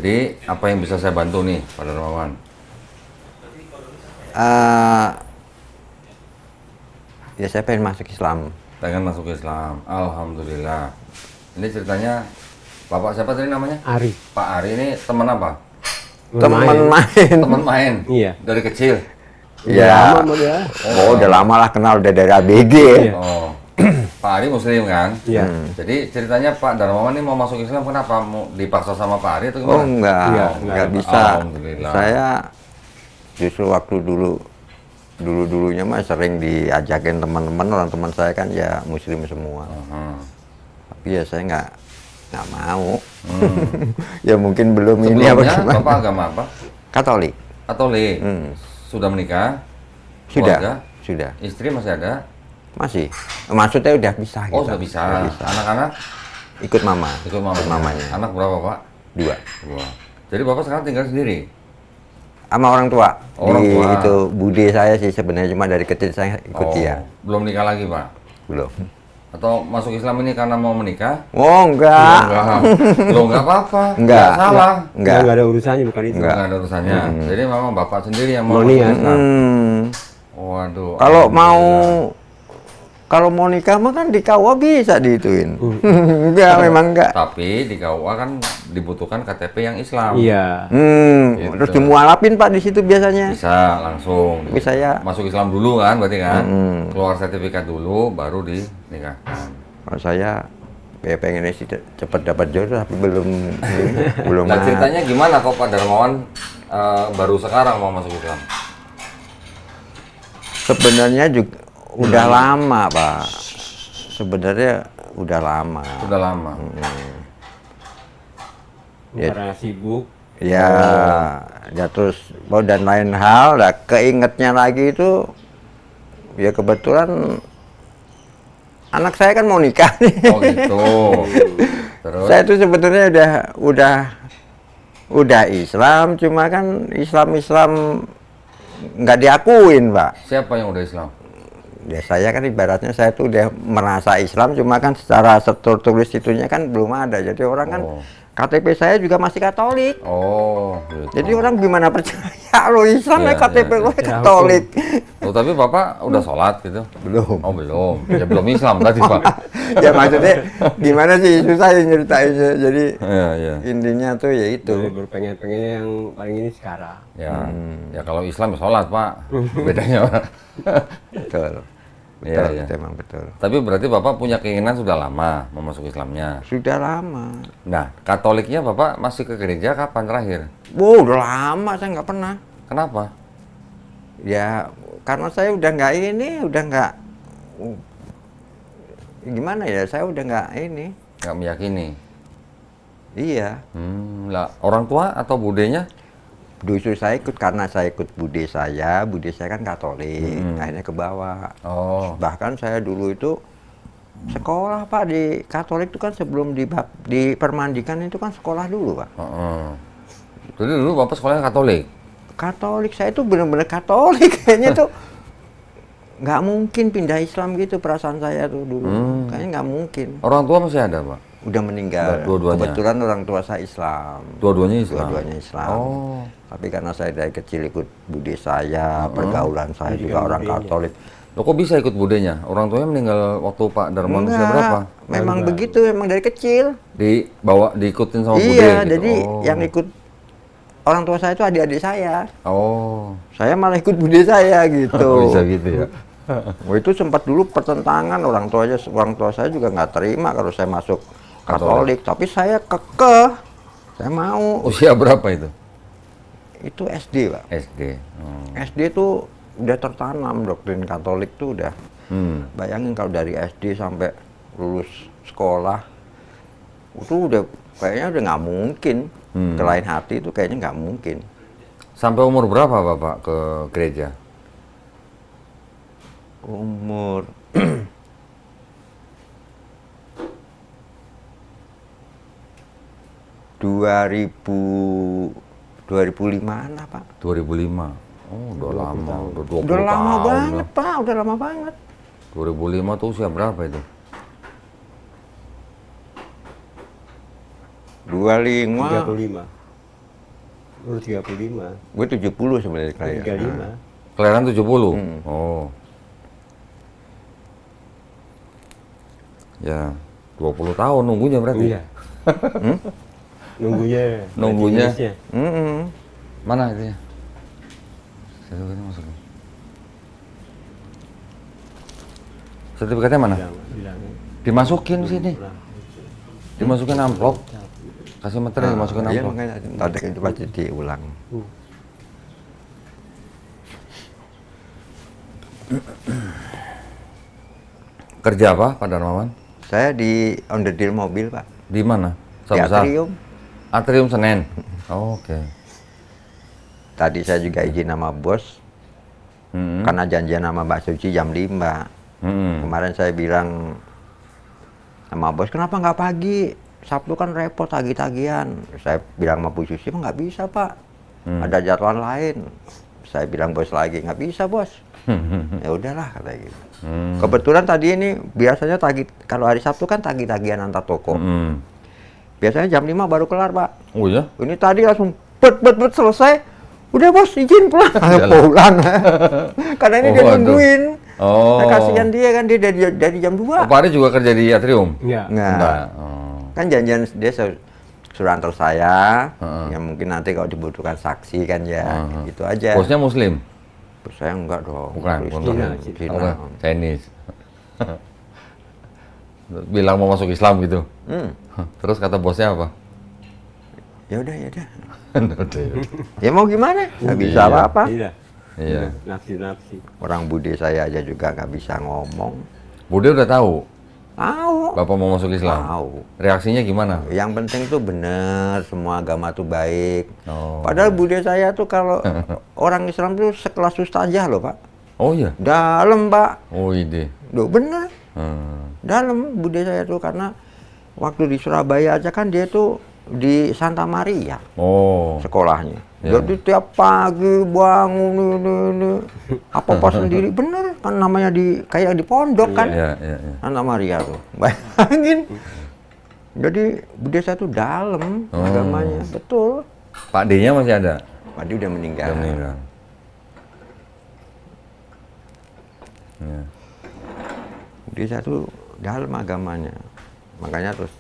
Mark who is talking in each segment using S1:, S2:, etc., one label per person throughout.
S1: Jadi apa yang bisa saya bantu nih, Pak Darmawan?
S2: Ya saya pengen masuk Islam.
S1: Pengen masuk Islam, alhamdulillah. Ini ceritanya, Bapak siapa tadi namanya?
S3: Ari.
S1: Pak Ari ini teman apa?
S2: Teman main.
S1: Teman main?
S3: Iya.
S1: Dari kecil?
S2: Ya.
S3: Lama sama dia.
S2: Oh, udah lama lah kenal, udah dari ABG.
S3: Iya.
S1: Oh, Pak Ari Muslim kan?
S3: Iya.
S1: Jadi ceritanya Pak Darmawan ini mau masuk Islam kenapa? Mau dipaksa sama Pak Ari atau gimana?
S2: Oh enggak,
S3: Iya,
S2: enggak
S3: enggak.
S2: bisa.
S1: Alhamdulillah.
S2: Saya justru waktu dulunya mah sering diajakin teman-teman, orang teman saya kan ya Muslim semua. Tapi ya saya nggak mau. Ya mungkin belum ini apa
S1: Sebelumnya
S2: gimana.
S1: Bapak agama apa?
S2: Katolik.
S1: Katolik. Sudah menikah?
S2: Sudah,
S1: Keluarga?
S2: sudah.
S1: Istri masih ada?
S2: Masih. Maksudnya udah bisa
S1: Oh,
S2: gitu.
S1: sudah bisa.
S2: Udah bisa.
S1: Anak-anak?
S2: Ikut mama.
S1: Ikut mamanya.
S2: mamanya.
S1: Anak berapa, Pak?
S2: 2.
S1: Dua. Jadi Bapak sekarang tinggal sendiri?
S2: Sama orang tua.
S1: Orang tua.
S2: Itu bude saya sih sebenarnya, cuma dari kecil saya ikut dia.
S1: Belum nikah lagi, Pak?
S2: Belum.
S1: Atau masuk Islam ini karena mau menikah?
S2: Oh enggak.
S1: Lo nggak apa-apa.
S2: Enggak.
S1: Salah.
S2: Enggak.
S3: Enggak ada urusannya, bukan itu.
S2: Enggak.
S1: Nggak ada urusannya. Jadi memang Bapak sendiri yang mau
S3: Mau
S1: masuk
S3: niat.
S1: Islam.
S2: Kalau
S1: Waduh.
S2: mau nikah mah kan di KUA bisa diituin. Enggak, memang enggak.
S1: Tapi di KUA kan dibutuhkan KTP yang Islam.
S3: Iya.
S1: Gitu.
S2: Terus dimualafin Pak di situ biasanya.
S1: Bisa langsung.
S2: Tapi saya
S1: Masuk Islam dulu kan, berarti kan? Keluar sertifikat dulu, baru dinikahkan.
S2: kalau saya ya pengennya sih cepet dapat jodoh tapi belum
S1: Nah ceritanya gimana kok Pak Darmawan baru sekarang mau masuk Islam?
S2: Sebenarnya juga udah lama Pak. Sebenarnya udah lama.
S1: Udah lama.
S3: Karena sibuk.
S2: Ya, ya terus dan lain hal, lah keingetnya lagi itu ya kebetulan anak saya kan mau nikah nih.
S1: Oh gitu. Terus?
S2: Saya itu sebetulnya udah Islam, cuma kan Islam nggak diakuin Pak.
S1: Siapa yang udah Islam?
S2: Ya saya kan ibaratnya saya tuh udah merasa Islam, cuma kan secara tertulis itunya kan belum ada. Jadi orang kan KTP saya juga masih Katolik.
S1: Oh gitu.
S2: Jadi orang gimana percaya lo Islam ya
S1: Iya,
S2: KTP
S1: iya,
S2: lo
S3: iya.
S2: Katolik.
S1: Oh, tapi Bapak udah sholat gitu?
S2: Belum.
S1: Oh belum. Ya belum Islam tadi Pak.
S2: Ya maksudnya gimana sih susah ya nyeritainnya. Jadi
S1: Iya iya.
S2: intinya tuh ya itu.
S3: Baru pengen yang paling ini sekarang.
S1: Ya, ya kalau Islam ya sholat Pak. Bedanya Pak.
S2: Betul.
S1: Iya,
S2: Betul,
S1: iya.
S2: itu emang betul.
S1: Tapi berarti Bapak punya keinginan sudah lama mau masuk Islamnya.
S2: Sudah lama.
S1: Nah, Katoliknya Bapak masih ke gereja kapan terakhir?
S2: Wow, udah lama saya nggak pernah.
S1: Kenapa?
S2: Ya karena saya udah nggak gimana ya, saya udah nggak ini.
S1: Nggak meyakini.
S2: Iya.
S1: Lah, orang tua atau budenya?
S2: Justru saya ikut karena saya ikut bude saya kan Katolik, akhirnya ke bawah.
S1: Oh,
S2: Bahkan saya dulu itu sekolah Pak di Katolik itu kan sebelum dipermandikan itu kan sekolah dulu Pak.
S1: jadi dulu Bapak sekolahnya Katolik?
S2: Katolik, saya itu benar-benar Katolik kayaknya tuh nggak mungkin pindah Islam gitu perasaan saya tuh dulu, kayaknya nggak mungkin.
S1: Orang tua masih ada Pak?
S2: Udah meninggal.
S1: Dua-duanya?
S2: Kebetulan orang tua saya Islam.
S1: Dua-duanya Islam?
S2: Dua-duanya Islam.
S1: Oh.
S2: Tapi karena saya dari kecil ikut bude saya, pergaulan saya juga orang Katolik.
S1: Loh kok bisa ikut budenya? Orang tuanya meninggal waktu Pak Darmawan usia berapa?
S2: Memang begitu, memang dari kecil.
S1: Diikutin sama bude
S2: Iya,
S1: gitu?
S2: jadi yang ikut orang tua saya itu adik-adik saya.
S1: Oh.
S2: Saya malah ikut bude saya gitu.
S1: Bisa gitu ya?
S2: Oh, itu sempat dulu pertentangan, orang tua saya juga nggak terima kalau saya masuk Katolik. Tapi saya kekeh, saya mau.
S1: Usia berapa itu?
S2: Itu SD Pak.
S1: SD.
S2: SD itu udah tertanam doktrin Katolik tuh udah. Bayangin kalau dari SD sampai lulus sekolah, itu udah kayaknya udah nggak mungkin. Ke lain hati itu kayaknya nggak mungkin.
S1: Sampai umur berapa Bapak ke gereja?
S2: Umur 2005-an lah Pak.
S1: 2005. Oh, udah lama, udah 20
S2: Udah lama
S1: tahun
S2: banget
S1: lah.
S2: Pak, udah lama banget.
S1: 2005 tuh usia berapa itu?
S2: 25.
S3: 35. Umur 35.
S2: Gue 70 sebenarnya kelahiran.
S3: 35.
S1: Kelahiran 70?
S2: Hmm.
S1: Oh. Ya, 20 tahun nunggunya berarti?
S3: Iya. Nunggunya.
S1: Nunggunya.
S3: Inggrisnya.
S1: Mana itu ya? Sertifikatnya masukin. Sertifikatnya mana?
S3: Bilang.
S1: Dimasukin sini. Dimasukin amplop. Kasih materi dimasukin
S2: Iya
S1: amplop.
S2: makanya tadi itu pasti diulang.
S1: Kerja apa Pak Darmawan?
S2: Saya di onderdil mobil Pak.
S1: Di mana?
S2: Di
S1: Besar?
S2: Atrium.
S1: Atrium Senen. Oh, oke.
S2: Tadi saya juga izin sama bos. Karena janjian sama Mbak Suci jam 5. Kemarin saya bilang sama bos, kenapa nggak pagi? Sabtu kan repot tagi-tagihan. Saya bilang sama Bu Susi, nggak bisa Pak. Ada jadwal lain. Saya bilang bos lagi, nggak bisa bos. Ya udahlah kata gitu. Kebetulan tadi ini biasanya kalau hari Sabtu kan tagi-tagihan antar toko. Biasanya jam 5 baru kelar Pak.
S1: Oh ya?
S2: Ini tadi langsung bet selesai. Udah bos izin pulang. Pulang. Karena ini dia
S1: waduh.
S2: nungguin.
S1: Oh.
S2: Nah, kasihan dia kan dia dari jam 2.
S1: Oh, Pak Ari juga kerja di Atrium?
S3: Iya.
S2: Enggak.
S1: Oh.
S2: Kan janjian dia suruh antar saya. Ya mungkin nanti kalau dibutuhkan saksi kan ya. Gitu aja.
S1: Bosnya Muslim?
S2: Bos saya enggak dong.
S1: Bukan,
S2: Kristen,
S1: bukan.
S2: Cina.
S1: Apa? Chinese. Bilang mau masuk Islam gitu. Terus kata bosnya apa?
S2: Ya udah.
S1: Udah.
S2: Ya mau gimana? Nggak bisa
S1: Iya.
S2: apa-apa.
S1: Iya.
S3: Nafsi.
S2: Orang bude saya aja juga nggak bisa ngomong.
S1: Bude udah tahu
S2: Tahu.
S1: Bapak mau masuk Islam?
S2: Tahu.
S1: Reaksinya gimana?
S2: Yang penting tuh bener, semua agama tuh baik.
S1: Oh.
S2: Padahal bude saya tuh kalau orang Islam tuh sekelas ustazah loh Pak.
S1: Oh iya?
S2: Dalam Pak.
S1: Oh ide.
S2: Loh bener. Dalam bude saya tuh karena waktu di Surabaya aja kan dia tuh di Santa Maria
S1: Oh.
S2: sekolahnya.
S1: Ya.
S2: Jadi tiap pagi bangun ini apa-apa sendiri bener kan namanya kayak di pondok kan.
S1: Iya.
S2: Santa Maria tuh. Bayangin. Jadi bude saya tuh dalam agamanya, betul.
S1: Pak D-nya masih ada?
S2: Pak D udah meninggal.
S1: Udah meninggal. Ya.
S2: Bude saya tuh dalam agamanya. Makanya terus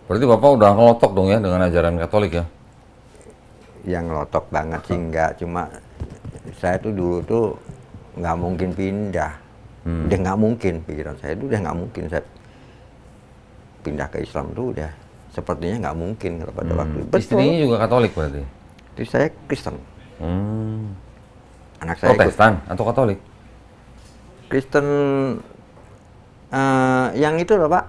S1: Berarti Bapak udah ngelotok dong ya dengan ajaran Katolik ya?
S2: yang ngelotok banget sih enggak, cuma saya tuh dulu tuh nggak mungkin pindah. Udah nggak mungkin, pikiran saya itu udah nggak mungkin saya pindah ke Islam tuh udah sepertinya nggak mungkin kalau pada waktu itu.
S1: Istrinya juga Katolik berarti?
S2: Terus saya Kristen. Anak saya
S1: Protestan atau Katolik?
S2: Kristen yang itu loh Pak,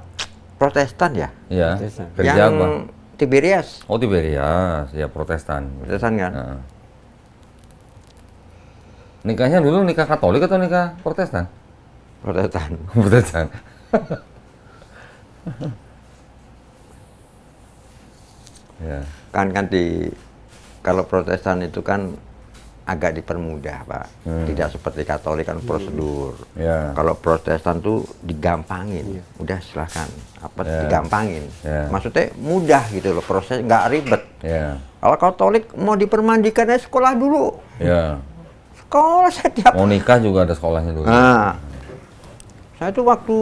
S2: Protestan ya?
S1: Iya.
S3: Protestan.
S1: Kerja
S2: yang
S1: apa?
S2: Tiberias,
S1: Oh Tiberias, ya Protestan.
S2: Protestan kan?
S1: Nah. Nikahnya dulu nikah Katolik atau nikah Protestan?
S2: Protestan.
S1: Protestan. Ya.
S2: Kan kalau Protestan itu kan agak dipermudah Pak, tidak seperti Katolik kan prosedur.
S1: Ya.
S2: Kalau Protestan tuh digampangin, udah silahkan digampangin.
S1: Ya.
S2: Maksudnya mudah gitu loh, proses nggak ribet.
S1: Ya.
S2: Kalau Katolik mau dipermandikan aja sekolah dulu,
S1: Ya.
S2: sekolah setiap.
S1: Mau nikah juga ada sekolahnya dulu.
S2: Nah, saya tuh waktu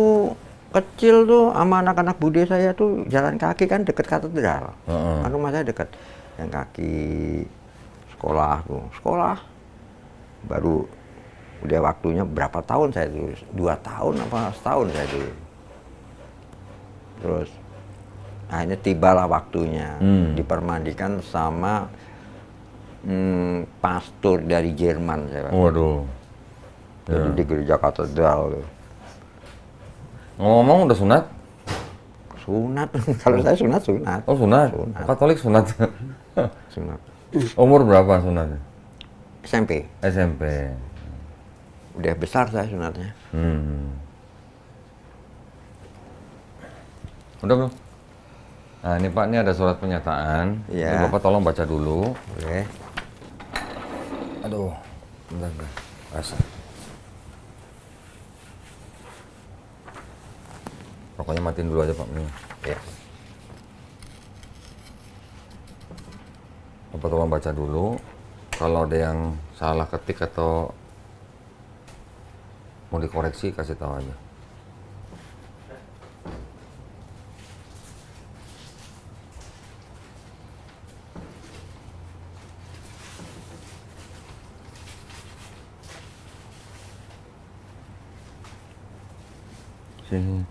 S2: kecil tuh sama anak-anak bude saya tuh jalan kaki kan deket katedral, kan rumah saya deket, yang kaki sekolah baru udah waktunya berapa tahun saya tuh 2 tahun apa setahun saya tuh terus akhirnya tibalah waktunya dipermandikan sama pastor dari Jerman saya.
S1: Waduh.
S2: Jadi di gereja katedral tuh.
S1: Ngomong udah sunat?
S2: Sunat. Kalau saya sunat.
S1: Oh sunat.
S2: Sunat.
S1: Katolik sunat.
S2: Sunat.
S1: Umur berapa sunatnya?
S2: SMP.
S1: SMP.
S2: Udah besar saya sunatnya.
S1: Udah belum? Nah ini Pak, ini ada surat pernyataan.
S2: Iya.
S1: Ini Bapak tolong baca dulu.
S2: Boleh.
S1: Aduh, bentar. Rasa. Pokoknya matiin dulu aja Pak. Ini.
S2: Ya.
S1: Bapak Bapak tolong baca dulu. Kalau ada yang salah ketik atau mau dikoreksi, kasih tahu aja. Sini.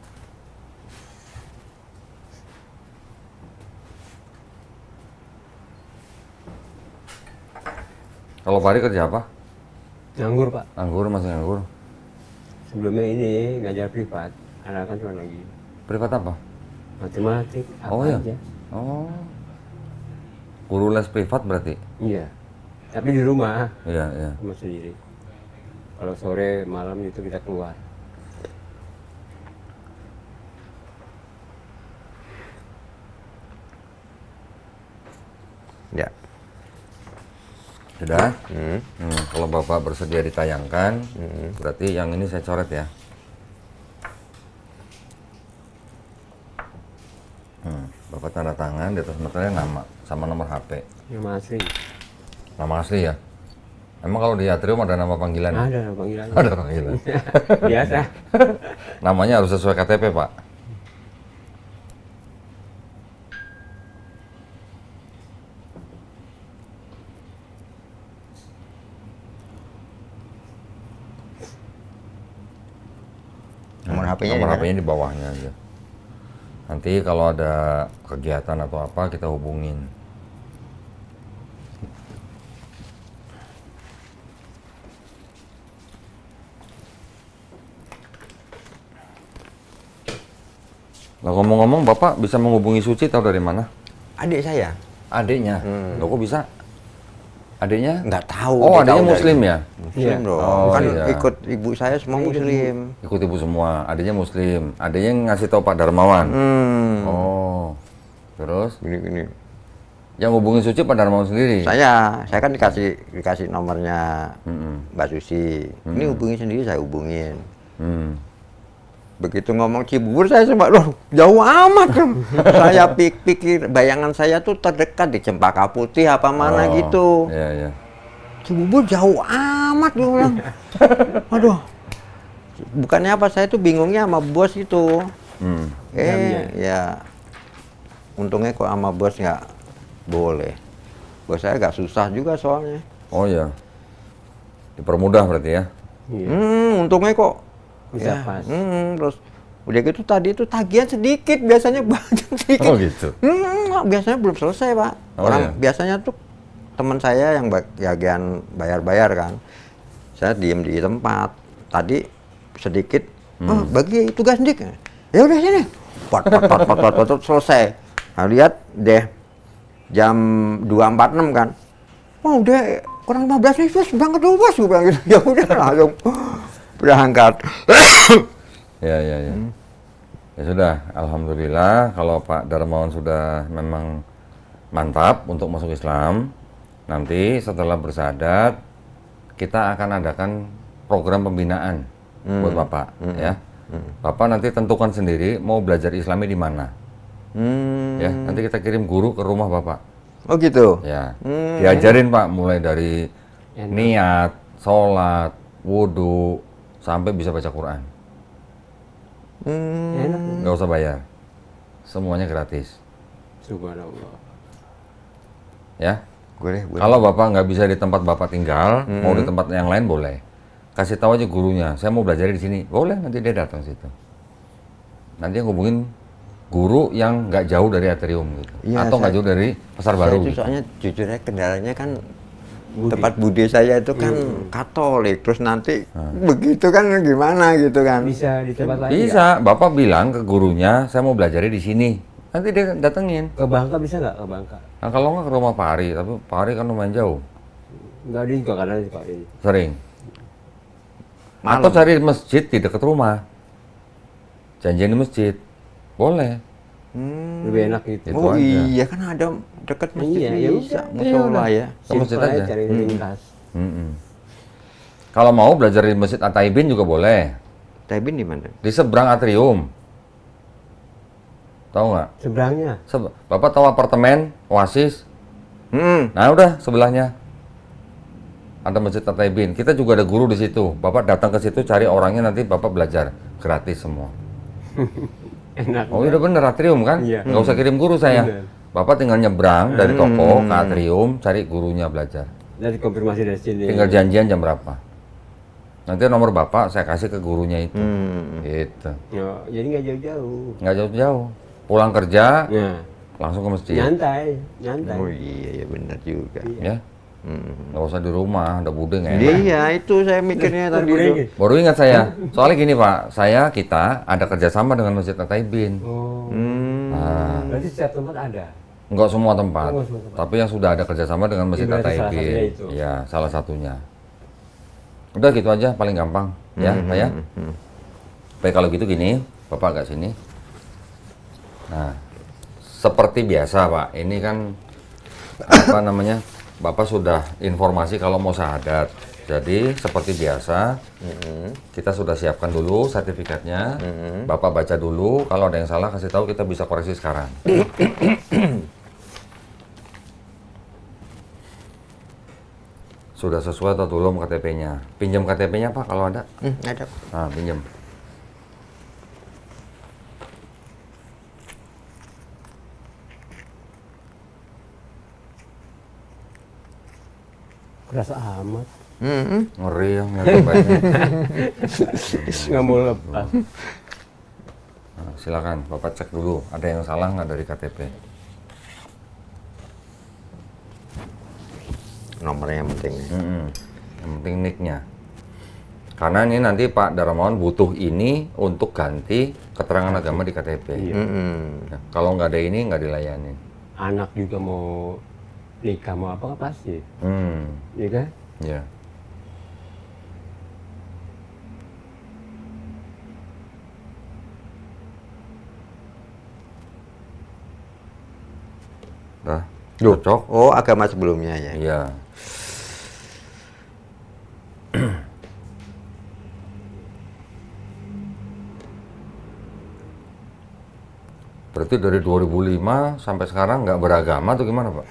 S1: Kalau Pak Ari kerja apa?
S3: Nganggur Pak.
S1: Anggur, masih nganggur.
S3: Sebelumnya ini ngajar privat. Anak kan cuma lagi
S1: Privat apa?
S3: matematik apa
S1: Oh, iya.
S3: aja.
S1: Oh. Guru les privat berarti?
S3: Iya. Tapi di rumah,
S1: Iya, iya.
S3: rumah sendiri. Kalau sore malam itu kita keluar.
S2: Ya.
S1: Sudah? Kalau Bapak bersedia ditayangkan, berarti yang ini saya coret ya. Bapak tanda tangan, di atas meternya nama, sama nomor HP.
S3: Nama asli.
S1: Nama asli ya? Emang kalau di Atrium ada nama panggilan?
S3: Ada panggilannya.
S1: Ada panggilan.
S3: Biasa.
S1: Namanya harus sesuai KTP, Pak.
S2: Nomor HP-nya
S1: Nomor
S2: ya?
S1: HP-nya di bawahnya aja. Nanti kalau ada kegiatan atau apa kita hubungin. Nah, ngomong-ngomong, Bapak bisa menghubungi Suci tahu dari mana?
S2: Adik saya.
S1: Adiknya. Loh, kok bisa? Adiknya?
S2: Nggak tahu.
S1: Oh,
S2: dia
S1: adiknya
S2: tahu dari-
S1: Muslim ya?
S2: Muslim
S3: Iya.
S2: dong.
S1: Oh,
S2: Kan
S1: iya.
S2: ikut ibu saya semua Muslim.
S1: Ikut ibu semua. Adiknya Muslim. Adiknya yang ngasih tahu Pak Darmawan. Oh. Terus?
S2: Gini.
S1: Yang hubungi Suci Pak Darmawan sendiri?
S2: Saya kan dikasih nomornya
S1: Mm-mm.
S2: Mbak Susi. Ini hubungi sendiri, saya hubungin.
S1: Hmm.
S2: Begitu ngomong Cibubur saya cuma, loh jauh amat. Saya pikir bayangan saya tuh terdekat di Cempaka Putih apa mana
S1: Oh,
S2: gitu.
S1: Iya, iya.
S2: Cibubur jauh amat gue bilang. Waduh. Bukannya apa, saya tuh bingungnya sama bos itu.
S1: Hmm.
S2: Ya untungnya kok sama bos nggak boleh. Bos saya agak susah juga soalnya.
S1: Oh iya. Dipermudah berarti ya?
S3: Iya.
S2: Untungnya kok
S3: Bisa pas.
S2: terus udah gitu tadi itu tagihan sedikit, biasanya banyak sedikit.
S1: Oh gitu.
S2: Biasanya belum selesai Pak.
S1: Oh,
S2: Orang
S1: iya?
S2: biasanya tuh teman saya yang bagian bayar-bayar kan. Saya diem di tempat. Tadi sedikit, bagi tugas sedikit. Ya udah sini. Pot, selesai. Nah, lihat deh jam 2.46 kan. Oh udah kurang 15 menit bos, berangkat dulu bos, gue bilang gitu. Ya udah langsung berangkat.
S1: Ya, ya, ya. Ya sudah, alhamdulillah kalau Pak Darmawan sudah memang mantap untuk masuk Islam. Nanti setelah bersahadat kita akan adakan program pembinaan buat Bapak ya. Bapak nanti tentukan sendiri mau belajar Islami di mana. Ya, nanti kita kirim guru ke rumah Bapak.
S2: Oh gitu.
S1: Ya. Diajarin Pak mulai dari niat, sholat, wudhu sampai bisa baca Quran.
S3: Enak.
S1: Nggak usah bayar. Semuanya gratis.
S3: Subhanallah.
S1: Ya.
S2: Boleh.
S1: Kalau Bapak nggak bisa di tempat Bapak tinggal, mau di tempat yang lain boleh. Kasih tahu aja gurunya, saya mau belajar di sini. Boleh, nanti dia datang situ. Nanti yang hubungin guru yang nggak jauh dari atrium gitu.
S2: Iya,
S1: Atau nggak jauh dari Pasar Baru
S2: Itu
S1: gitu.
S2: soalnya jujurnya kendalanya kan tempat bude saya itu kan Katolik, terus nanti begitu kan gimana gitu kan.
S3: Bisa di tempat lain nggak?
S1: Bisa, Bapak bilang ke gurunya, saya mau belajarnya di sini. Nanti dia datengin.
S3: Ke Bangka bisa nggak ke Bangka?
S1: Nah, kalau nggak ke rumah Pak Ari, tapi Pak Ari kan lumayan jauh.
S3: Nggak di juga karena Pak ini.
S1: Sering.
S2: Malam.
S1: Atau cari masjid di dekat rumah. Janjian di masjid. Boleh.
S3: Lebih enak gitu.
S1: Itu
S2: Oh
S1: aja.
S2: iya kan ada dekat masjid
S3: Iya, ya
S2: bisa,
S3: udah,
S2: musola ya.
S1: Ke masjid
S3: Simpel
S1: aja.
S3: cari ringkas.
S1: Kalau mau belajar di Masjid At-Taibin juga boleh.
S2: Taibin di mana?
S1: Di seberang atrium. Tahu nggak?
S3: Seberangnya.
S1: Bapak tahu apartemen Oasis? Nah udah sebelahnya ada Masjid At-Taibin. Kita juga ada guru di situ. Bapak datang ke situ cari orangnya, nanti Bapak belajar gratis semua.
S3: Enak.
S1: Oh udah bener, atrium kan?
S3: Iya.
S1: Nggak usah kirim guru saya.
S3: Bener.
S1: Bapak tinggal nyebrang dari toko ke atrium, cari gurunya belajar.
S3: Dari konfirmasi dari sini.
S1: Tinggal janjian jam berapa. Nanti nomor Bapak saya kasih ke gurunya itu. Gitu.
S3: Oh, jadi nggak jauh-jauh.
S1: Nggak jauh-jauh. Pulang kerja,
S3: Ya.
S1: langsung ke masjid.
S3: Nyantai, nyantai.
S2: Oh iya, benar juga.
S1: Ya. Nggak usah di rumah, ada bude nggak enak.
S2: Iya, itu saya mikirnya tadi itu.
S1: Baru ingat saya, soalnya gini Pak, kita ada kerjasama dengan Masjid At-Taibin.
S3: Oh.
S1: Nah,
S3: Berarti setiap tempat ada.
S1: enggak semua tempat,
S3: Enggak semua tempat.
S1: tapi yang sudah ada kerjasama dengan Masjid
S3: Berarti salah
S1: At-Taibin.
S3: satunya itu.
S1: Ya, salah satunya. Udah gitu aja, paling gampang. Ya, Pak ya. Baik, kalau gitu gini, Bapak agak sini. Nah, seperti biasa Pak, ini kan apa namanya? Bapak sudah informasi kalau mau syahadat. Jadi seperti biasa, kita sudah siapkan dulu sertifikatnya. Bapak baca dulu, kalau ada yang salah kasih tahu, kita bisa koreksi sekarang. Sudah sesuai atau belum KTP-nya? Pinjam KTP-nya Pak kalau ada.
S2: Ada.
S1: Nah, pinjam.
S3: Kerasa amat.
S1: Ngeri ya, nggak terbaiknya.
S3: Nggak mau lepas.
S1: Nah, silakan Bapak cek dulu, ada yang salah nggak dari KTP.
S2: Nomornya yang penting.
S1: Yang penting nicknya. Karena ini nanti Pak Darmawan butuh ini untuk ganti keterangan agama di KTP. Nah, kalau nggak ada ini nggak dilayani.
S3: Anak juga mau nikah mau apa kan pasti. Iya kan?
S1: Ya. Dah, cocok.
S2: Oh, agama sebelumnya ya.
S1: Iya. Berarti dari 2005 sampai sekarang nggak beragama atau gimana Pak?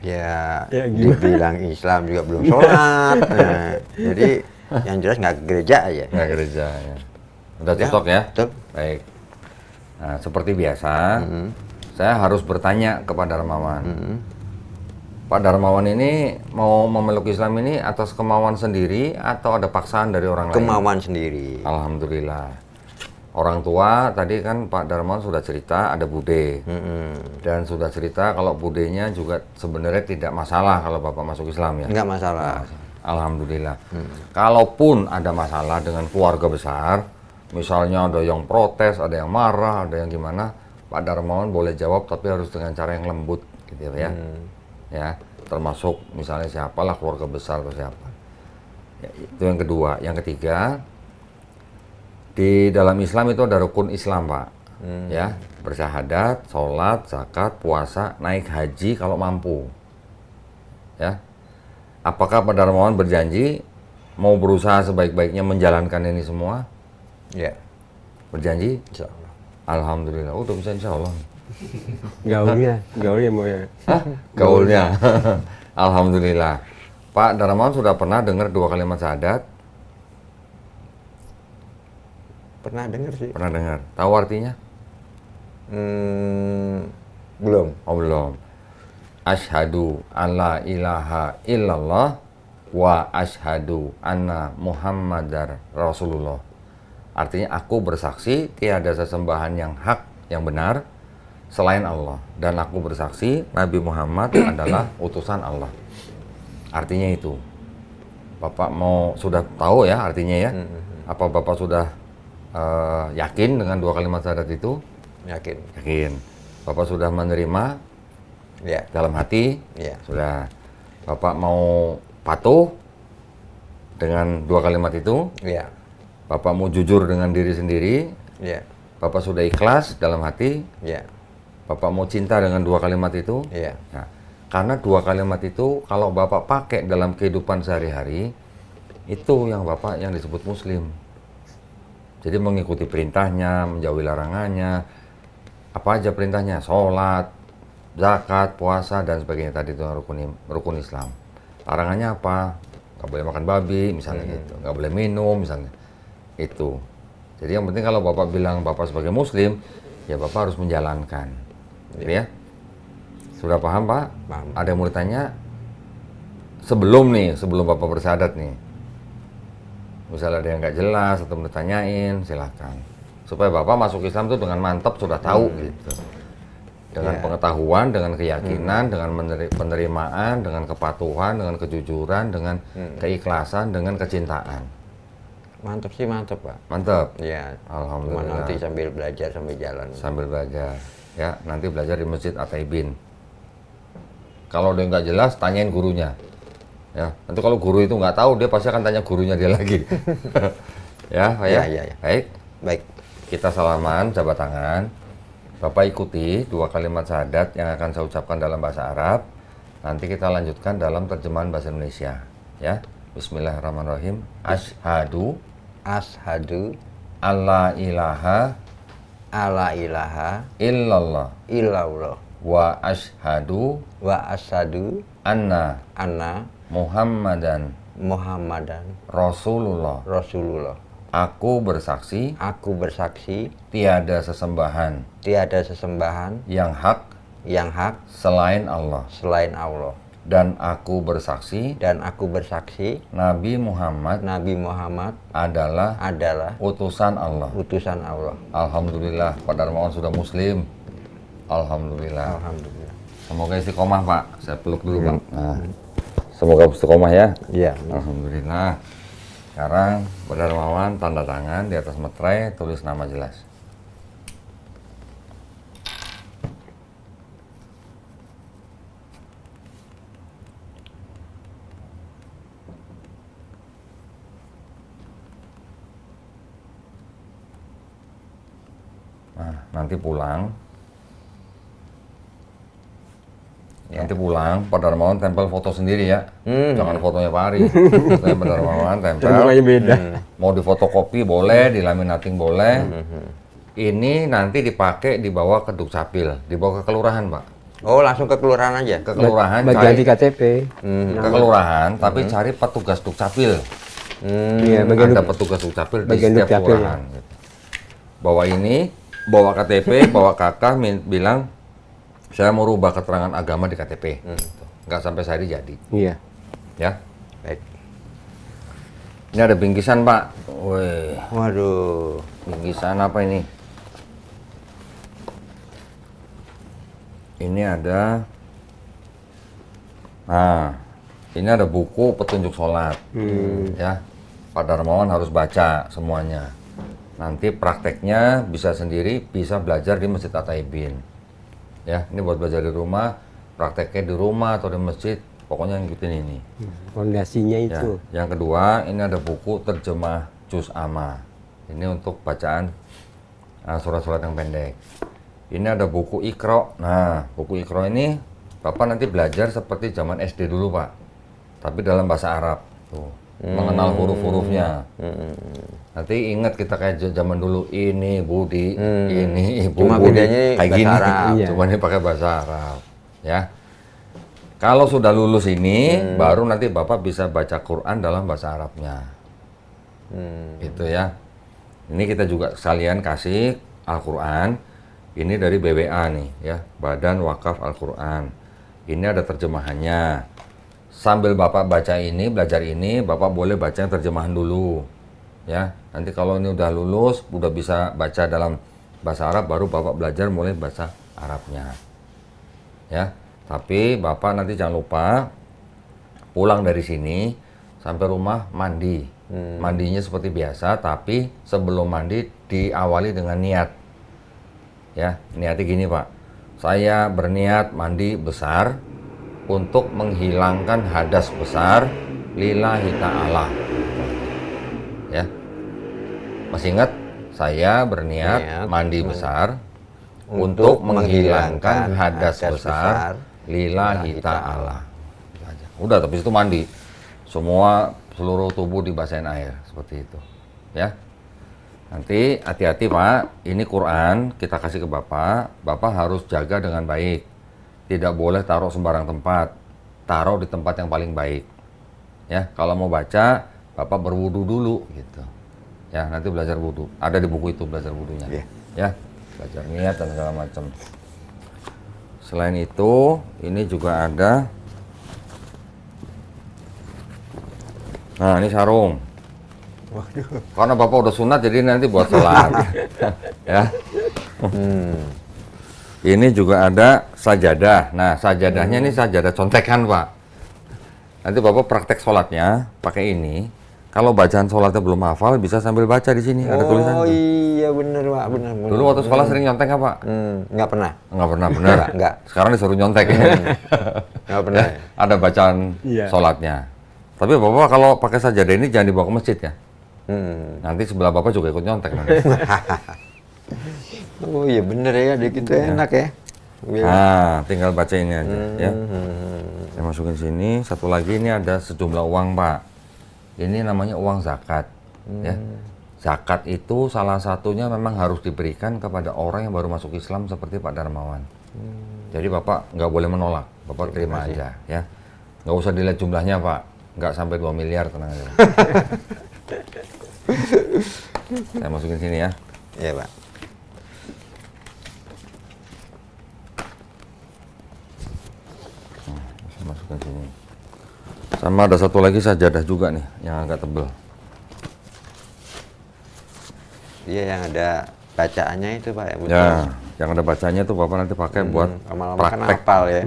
S2: Ya,
S3: Ya, gimana?
S2: dibilang Islam juga belum sholat. Nah, jadi yang jelas nggak ke gereja aja.
S1: Nggak gereja ya. Udah cocok ya?
S2: Betul.
S1: Baik. Nah, seperti biasa, saya harus bertanya kepada Darmawan. Pak Darmawan ini mau memeluk Islam ini atas kemauan sendiri atau ada paksaan dari orang lain?
S2: Kemauan sendiri.
S1: Alhamdulillah. Orang tua tadi kan Pak Darmawan sudah cerita ada bude. Dan sudah cerita kalau budenya juga sebenarnya tidak masalah kalau Bapak masuk Islam ya?
S2: Nggak masalah.
S1: Alhamdulillah. Kalaupun ada masalah dengan keluarga besar, misalnya ada yang protes, ada yang marah, ada yang gimana, Pak Darmawan boleh jawab tapi harus dengan cara yang lembut gitu ya. Ya, termasuk misalnya siapalah keluarga besar atau siapa. Ya, itu yang kedua. Yang ketiga, di dalam Islam itu ada rukun Islam Pak. Ya, bersyahadat, sholat, zakat, puasa, naik haji kalau mampu. Ya, apakah Pak Darmawan berjanji mau berusaha sebaik-baiknya menjalankan ini semua?
S2: Ya,
S1: Berjanji?
S2: insya Allah.
S1: Alhamdulillah. Udah bisa insya Allah.
S3: Gaulnya mau ya.
S1: Gaulnya. Alhamdulillah. Pak Darmawan sudah pernah dengar 2 kalimat syahadat?
S2: Pernah dengar sih?
S1: Pernah dengar. Tahu artinya?
S2: Belum.
S1: Oh belum. Asyhadu alla ilaha illallah wa asyhadu anna Muhammadar Rasulullah. Artinya aku bersaksi tiada sesembahan yang hak, yang benar selain Allah, dan aku bersaksi Nabi Muhammad adalah utusan Allah. Artinya itu. Bapak mau sudah tahu ya artinya ya? Apa Bapak sudah yakin dengan 2 kalimat syahadat itu?
S2: Yakin.
S1: Yakin. Bapak sudah menerima
S2: Ya.
S1: dalam hati?
S2: Ya.
S1: Sudah. Bapak mau patuh dengan 2 kalimat itu?
S2: Ya.
S1: Bapak mau jujur dengan diri sendiri?
S2: Ya.
S1: Bapak sudah ikhlas dalam hati?
S2: Ya.
S1: Bapak mau cinta dengan 2 kalimat itu?
S2: Ya.
S1: Nah, karena 2 kalimat itu kalau Bapak pakai dalam kehidupan sehari-hari, itu yang Bapak yang disebut Muslim. Jadi mengikuti perintahnya, menjauhi larangannya. Apa aja perintahnya? Sholat, zakat, puasa dan sebagainya tadi itu rukun Islam. Larangannya apa? Nggak boleh makan babi misalnya gitu, nggak boleh minum misalnya itu. Jadi yang penting kalau Bapak bilang Bapak sebagai Muslim, ya Bapak harus menjalankan, gitu ya. Sudah paham Pak?
S2: Paham.
S1: Ada yang mau ditanya? Sebelum Bapak bersyahadat nih, misalnya ada yang nggak jelas atau mau ditanyain, silakan. Supaya Bapak masuk Islam itu dengan mantap sudah tahu gitu. Dengan pengetahuan, dengan keyakinan, dengan penerimaan, dengan kepatuhan, dengan kejujuran, dengan keikhlasan, dengan kecintaan.
S2: Mantap sih, mantap Pak.
S1: Mantap.
S2: Ya, cuma
S1: Alhamdulillah.
S2: nanti sambil belajar sambil jalan.
S1: Sambil belajar, ya nanti belajar di Masjid At-Taibin. Kalau dia nggak jelas, tanyain gurunya. Ya, nanti kalau guru itu nggak tahu, dia pasti akan tanya gurunya dia lagi. Ya, Pak ya.
S2: Ya.
S1: Baik,
S2: Baik.
S1: kita salaman, jabat tangan. Bapak ikuti 2 kalimat syahadat yang akan saya ucapkan dalam bahasa Arab. Nanti kita lanjutkan dalam terjemahan bahasa Indonesia. Ya, Bismillahirrahmanirrahim. Asyhadu
S2: Ashadu
S1: alla ilaha
S2: alla ilaha
S1: illallah
S2: illallah
S1: wa asyhadu
S2: wa asyhadu
S1: anna
S2: anna
S1: Muhammadan
S2: Muhammadan
S1: Rasulullah.
S2: Rasulullah.
S1: Aku bersaksi
S2: Aku bersaksi
S1: tiada sesembahan
S2: tiada sesembahan
S1: yang hak
S2: yang hak
S1: selain Allah.
S2: selain Allah.
S1: Dan aku bersaksi
S2: Dan aku bersaksi
S1: Nabi Muhammad
S2: Nabi Muhammad
S1: adalah
S2: adalah
S1: utusan Allah.
S2: utusan Allah.
S1: Alhamdulillah, Pak Darmawan sudah Muslim. Alhamdulillah.
S2: Alhamdulillah.
S1: Semoga istiqomah Pak. Saya peluk dulu Pak. Nah, semoga istiqomah ya.
S2: Iya.
S1: Alhamdulillah. Sekarang Pak Darmawan tanda tangan di atas materai, tulis nama jelas. Nah, nanti pulang. Nanti pulang, Pak Darmawan tempel foto sendiri ya. Jangan fotonya Pak Ari. Fotonya Pak Darmawan tempel.
S3: Mukanya beda.
S1: Mau difotokopi boleh, dilaminating boleh. Ini nanti dipakai dibawa ke Dukcapil, dibawa ke kelurahan Pak.
S2: Oh, langsung ke kelurahan aja.
S1: Ke kelurahan,
S3: Bagian
S1: cari
S3: di KTP.
S1: ke kelurahan, tapi cari petugas Dukcapil.
S3: Iya, bagian
S1: Ada petugas Dukcapil di
S3: bagian
S1: setiap
S3: Dukcapil,
S1: kelurahan. Gitu. Bawa ini, bawa KTP, bawa kakak, bilang saya mau rubah keterangan agama di KTP. Gitu. Nggak sampai sehari jadi.
S3: Iya.
S1: Ya.
S2: Baik.
S1: Ini ada bingkisan Pak. Wih,
S2: Waduh.
S1: bingkisan apa ini? Ini ada, nah, ini ada buku petunjuk sholat, ya. Pak Darmawan harus baca semuanya. Nanti prakteknya bisa sendiri, bisa belajar di Masjid At-Taibin. Ya, ini buat belajar di rumah, prakteknya di rumah atau di masjid, pokoknya ngikutin ini.
S3: Fondasinya
S1: Ya.
S3: itu.
S1: Yang kedua, ini ada buku terjemah Juz Amma. Ini untuk bacaan surat-surat yang pendek. Ini ada buku Iqra. Nah, buku Iqra ini Bapak nanti belajar seperti zaman SD dulu, Pak. Tapi dalam bahasa Arab. Tuh, mengenal huruf-hurufnya. Nanti ingat kita kayak zaman dulu, ini Budi, ini Ibu
S2: Cuma
S1: Budi.
S2: bedanya
S1: Kayak
S2: bahasa
S1: gini.
S2: Arab.
S3: Iya.
S1: Cuma ini pakai bahasa Arab. Ya. Kalau sudah lulus ini, baru nanti Bapak bisa baca Quran dalam bahasa Arabnya. Gitu ya. Ini kita juga sekalian kasih Al-Quran. Ini dari BWA nih ya, Badan Wakaf Al-Quran. Ini ada terjemahannya. Sambil Bapak baca ini, belajar ini, Bapak boleh baca yang terjemahan dulu. Ya, nanti kalau ini udah lulus, udah bisa baca dalam bahasa Arab, baru Bapak belajar mulai bahasa Arabnya. Ya, tapi Bapak nanti jangan lupa pulang dari sini sampai rumah mandi. Mandinya seperti biasa, tapi sebelum mandi diawali dengan niat. Ya, niatnya gini Pak. Saya berniat mandi besar untuk menghilangkan hadas besar lillahi ta'ala. Ya. Masih ingat? Saya berniat mandi besar untuk menghilangkan hadas besar lillahi ta'ala. Udah, tapi itu mandi. Semua seluruh tubuh dibasahin air seperti itu. Ya. Nanti hati-hati Pak, ini Quran kita kasih ke Bapak harus jaga dengan baik. tidak boleh taruh sembarang tempat. Taruh di tempat yang paling baik. Ya, kalau mau baca, Bapak berwudu dulu gitu. Ya, nanti belajar wudu. Ada di buku itu belajar wudunya.
S2: Iya.
S1: Ya, belajar niat dan segala macam. Selain itu, ini juga ada. Nah, ini sarung.
S2: Waduh.
S1: Karena Bapak udah sunat, jadi nanti buat sholat. Ya. Ini juga ada sajadah. Nah, sajadahnya ini sajadah contekan, Pak. Nanti Bapak praktek sholatnya pakai ini. Kalau bacaan sholatnya belum hafal, bisa sambil baca di sini. Ada tulisan.
S2: Oh iya bener Pak, bener.
S1: Dulu waktu sekolah sering nyontek nggak, Pak?
S2: Nggak pernah.
S1: Nggak pernah, bener.
S2: Nggak.
S1: Sekarang disuruh nyontek.
S2: Nggak pernah.
S1: Ada bacaan
S3: Iya.
S1: sholatnya. Tapi Bapak kalau pakai sajadah ini jangan dibawa ke masjid ya. Nanti sebelah Bapak juga ikut nyontek nanti.
S2: Oh iya bener ya, gitu enak ya. Biar-
S1: Nah, tinggal baca ini aja ya. Saya masukin sini. Satu lagi ini ada sejumlah uang, Pak. Ini namanya uang zakat. Ya. Zakat itu salah satunya memang harus diberikan kepada orang yang baru masuk Islam seperti Pak Darmawan. Jadi Bapak nggak boleh menolak. Bapak terima aja ya. Nggak usah dilihat jumlahnya, Pak. Nggak sampai 2 miliar, tenang aja. Saya masukin sini ya.
S2: Iya Pak.
S1: Saya masukin sini. Sama ada satu lagi sajadah juga nih yang agak tebel.
S2: Iya yang ada bacaannya itu Pak ya.
S1: Ya, yang ada bacanya tuh Bapak nanti pakai buat
S2: Lama-lama kan
S1: praktek.
S2: hafal ya.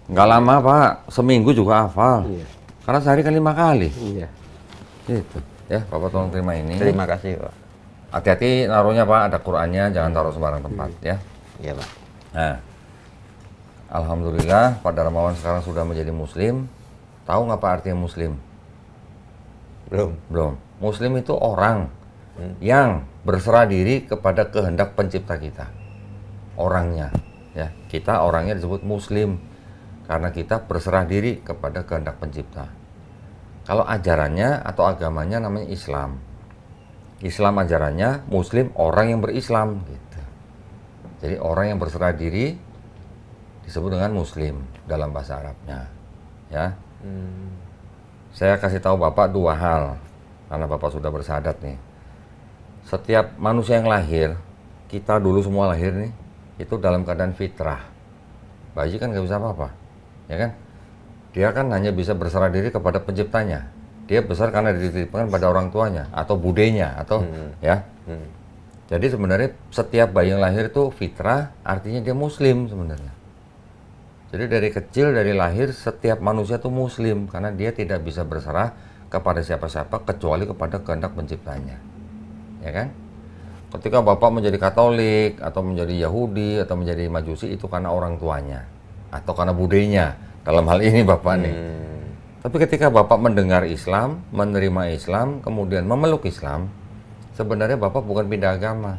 S1: Nggak lama, Pak. Seminggu juga hafal.
S3: Iya.
S1: Karena sehari kan 5 kali.
S3: Iya.
S1: Gitu. Ya, Bapak tolong terima ini.
S2: Terima kasih Pak.
S1: Hati-hati naruhnya, Pak. Ada Qur'annya, jangan taruh sembarang tempat ya.
S2: Iya Pak.
S1: Nah, alhamdulillah Pak Darmawan sekarang sudah menjadi muslim. Tahu nggak Pak artinya muslim?
S2: Belum.
S1: Belum. Muslim itu orang yang berserah diri kepada kehendak pencipta kita. Orangnya, ya. Kita orangnya disebut muslim karena kita berserah diri kepada kehendak pencipta. Kalau ajarannya atau agamanya namanya Islam. Islam ajarannya muslim orang yang berislam gitu. Jadi orang yang berserah diri disebut dengan muslim dalam bahasa Arabnya. Ya. Saya kasih tahu Bapak 2 hal karena Bapak sudah bersyahadat nih. Setiap manusia yang lahir, kita dulu semua lahir nih, itu dalam keadaan fitrah. Bayi kan nggak bisa apa-apa, ya kan? Dia kan hanya bisa berserah diri kepada penciptanya. Dia besar karena dititipkan pada orang tuanya atau budenya atau ya. Jadi sebenarnya setiap bayi yang lahir itu fitrah, artinya dia muslim sebenarnya. Jadi dari kecil, dari lahir, setiap manusia itu muslim karena dia tidak bisa berserah kepada siapa-siapa kecuali kepada kehendak penciptanya. Ya kan? Ketika Bapak menjadi Katolik atau menjadi Yahudi atau menjadi Majusi itu karena orang tuanya atau karena budenya. Dalam hal ini Bapak nih. Tapi ketika Bapak mendengar Islam, menerima Islam, kemudian memeluk Islam, sebenarnya Bapak bukan pindah agama,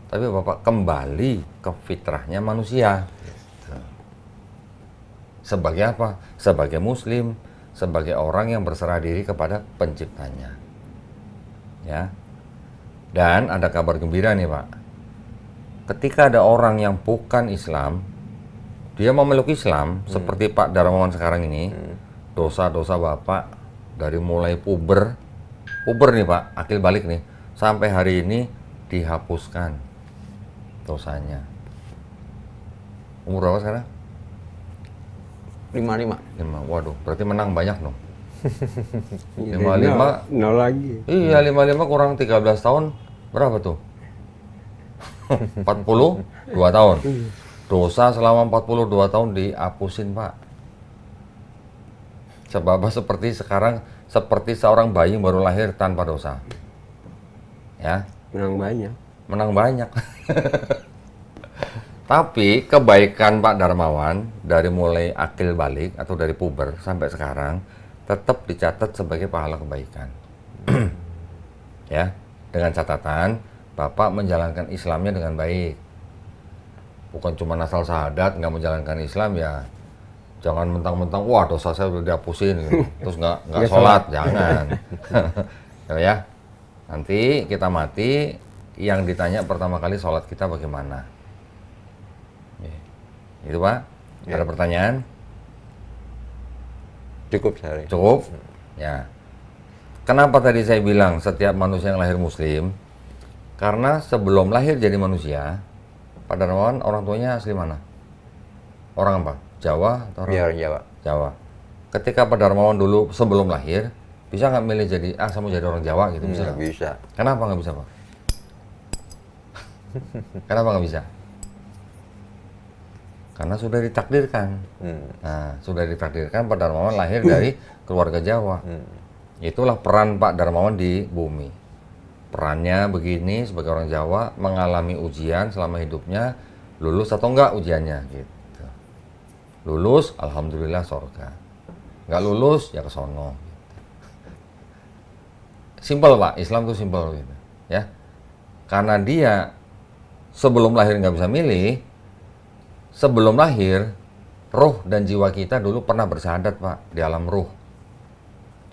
S1: tapi Bapak kembali ke fitrahnya manusia. Sebagai apa? Sebagai muslim, sebagai orang yang berserah diri kepada penciptanya. Ya. Dan ada kabar gembira nih, Pak. Ketika ada orang yang bukan Islam, dia memeluk Islam, seperti Pak Darmawan sekarang ini, dosa-dosa Bapak dari mulai puber nih Pak, akil balik nih, sampai hari ini dihapuskan dosanya. Umur berapa sekarang?
S2: 55.
S1: 5. Waduh, berarti menang banyak dong.
S3: 55
S1: 55.
S3: nol lagi.
S1: Iya, 55 kurang 13 tahun. Berapa tuh? 42 tahun. Dosa selama 42 tahun dihapusin, Pak. Sebab seperti sekarang, seperti seorang bayi yang baru lahir tanpa dosa. Ya,
S3: Menang banyak.
S1: menang banyak. Tapi kebaikan Pak Darmawan dari mulai akil balik atau dari puber sampai sekarang tetap dicatat sebagai pahala kebaikan. Ya, dengan catatan Bapak menjalankan Islamnya dengan baik. Bukan cuma asal syahadat, nggak menjalankan Islam ya. Jangan mentang-mentang wah dosa saya udah dihapusin gitu. Terus nggak sholat, jangan. Ya, nanti kita mati yang ditanya pertama kali sholat kita bagaimana. Itu Pak. Ada pertanyaan?
S2: Cukup sehari.
S1: Cukup? Ya. Kenapa tadi saya bilang setiap manusia yang lahir muslim? Karena sebelum lahir jadi manusia, Pak Darmawan orang tuanya asli mana? Orang apa? Jawa atau orang?
S2: Biar Jawa.
S1: Jawa. Ketika Pak Darmawan dulu sebelum lahir, bisa nggak milih jadi, saya mau jadi orang Jawa gitu? Bisa
S2: Nggak
S1: nggak?
S2: bisa.
S1: Kenapa nggak bisa, Pak? Kenapa nggak bisa? Karena sudah ditakdirkan. Nah, sudah ditakdirkan Pak Darmawan lahir dari keluarga Jawa. Itulah peran Pak Darmawan di bumi. Perannya begini sebagai orang Jawa, mengalami ujian selama hidupnya, lulus atau enggak ujiannya gitu. Lulus, alhamdulillah sorga. Nggak lulus, ya ke sono. Simpel Pak, Islam tuh simpel gitu. Ya, karena dia sebelum lahir nggak bisa milih, sebelum lahir, roh dan jiwa kita dulu pernah bersyahadat Pak, di alam ruh.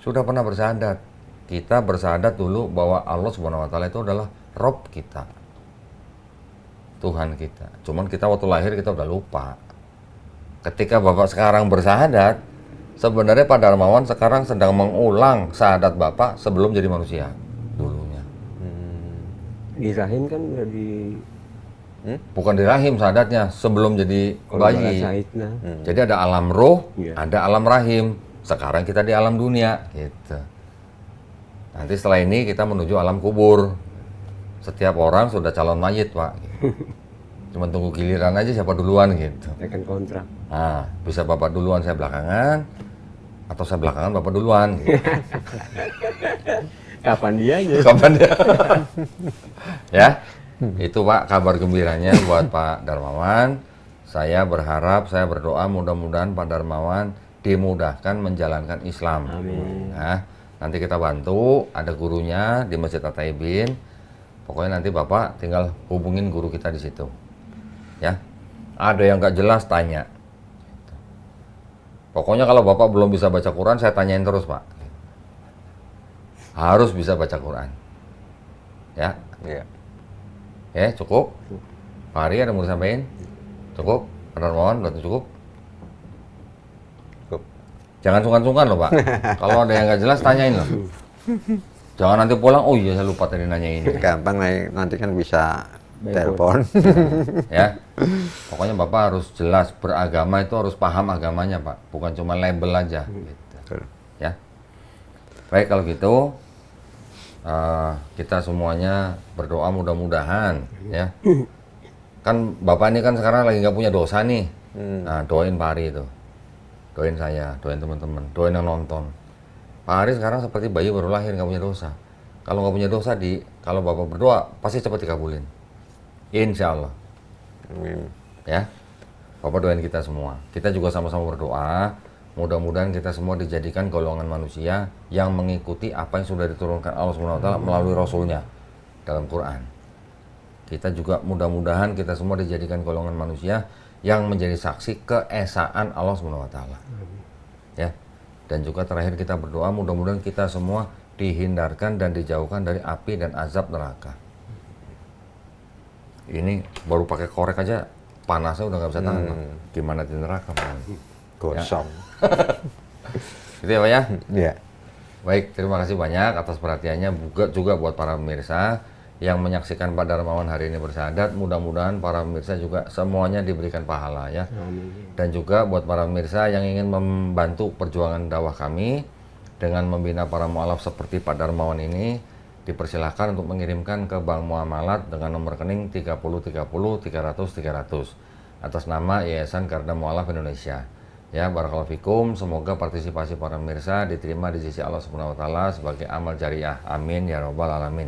S1: Sudah pernah bersyahadat. Kita bersyahadat dulu bahwa Allah Subhanahu wa Ta'ala itu adalah Rob kita, Tuhan kita. Cuman kita waktu lahir kita udah lupa. Ketika Bapak sekarang bersyahadat, sebenarnya Pak Darmawan sekarang sedang mengulang syahadat Bapak sebelum jadi manusia dulunya.
S3: Di rahim kan udah di
S1: Bukan di rahim syahadatnya, sebelum jadi bayi.
S3: Saidna.
S1: Jadi ada alam roh,
S3: Iya.
S1: ada alam rahim. Sekarang kita di alam dunia, gitu. Nanti setelah ini kita menuju alam kubur. Setiap orang sudah calon mayit, Pak. Cuma tunggu giliran aja siapa duluan, gitu.
S3: Tekan kontrak.
S1: Nah, bisa Bapak duluan, saya belakangan. Atau saya belakangan, Bapak duluan. Gitu.
S3: Kapan dia aja?
S1: Kapan dia? Ya, itu Pak kabar gembiranya buat Pak Darmawan. Saya berharap, saya berdoa mudah-mudahan Pak Darmawan dimudahkan menjalankan Islam.
S3: Amin.
S1: Nah, nanti kita bantu, ada gurunya di Masjid At-Taibin. Pokoknya nanti Bapak tinggal hubungin guru kita di situ. Ya, ada yang nggak jelas tanya. Pokoknya kalau Bapak belum bisa baca Quran, saya tanyain terus Pak. Harus bisa baca Quran. Ya,
S2: Iya.
S1: cukup. Pak Ari ada mau disampaikan? Cukup. Pak Darmawan berarti cukup.
S2: Cukup.
S1: Jangan sungkan-sungkan loh Pak. Kalau ada yang nggak jelas tanyain loh. Jangan nanti pulang, oh iya saya lupa tadi nanya ini.
S2: Gampang nanti kan bisa telepon.
S1: Ya, pokoknya Bapak harus jelas beragama itu harus paham agamanya Pak, bukan cuma label aja. Gitu. Ya, baik kalau gitu kita semuanya berdoa mudah-mudahan ya. Kan Bapak ini kan sekarang lagi nggak punya dosa nih. Nah, doain Pak Ari itu, doain saya, doain teman-teman, doain yang nonton. Pak Ari sekarang seperti bayi baru lahir nggak punya dosa. Kalau nggak punya dosa kalau Bapak berdoa pasti cepat dikabulin. Insya Allah.
S2: Amin.
S1: Ya, Bapak doain kita semua. Kita juga sama-sama berdoa. Mudah-mudahan kita semua dijadikan golongan manusia yang mengikuti apa yang sudah diturunkan Allah Subhanahu wa Ta'ala melalui Rasulnya dalam Quran. Kita juga mudah-mudahan kita semua dijadikan golongan manusia yang menjadi saksi keesaan Allah Subhanahu wa Ta'ala. Ya. Dan juga terakhir kita berdoa mudah-mudahan kita semua dihindarkan dan dijauhkan dari api dan azab neraka. Ini baru pakai korek aja panasnya udah nggak bisa tahan. Pak. Gimana di neraka Pak?
S2: Gosong.
S1: Gitu ya Pak ya?
S2: Iya.
S1: Baik, terima kasih banyak atas perhatiannya juga buat para pemirsa yang menyaksikan Pak Darmawan hari ini bersyahadat. Mudah-mudahan para pemirsa juga semuanya diberikan pahala ya. Dan juga buat para pemirsa yang ingin membantu perjuangan dakwah kami dengan membina para mualaf seperti Pak Darmawan ini, dipersilahkan untuk mengirimkan ke Bank Muamalat dengan nomor rekening 3030 300 300 atas nama Yayasan Garda Mualaf Indonesia. Ya, barakallahu fikum. Semoga partisipasi para pemirsa diterima di sisi Allah Subhanahu wa Ta'ala sebagai amal jariah. Amin ya rabbal alamin.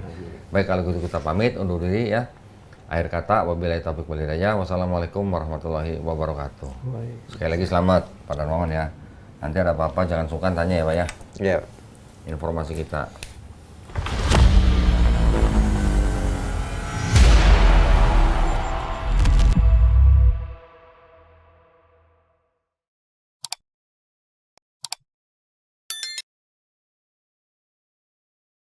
S1: Baik, kalau gitu kita pamit undur diri ya. Akhir kata, wabillahi taufiq wal hidayah. Wassalamualaikum warahmatullahi wabarakatuh. Sekali lagi selamat Pak Darmawan ya. Nanti ada apa-apa jangan sungkan tanya ya Pak ya.
S2: Iya.
S1: Informasi kita.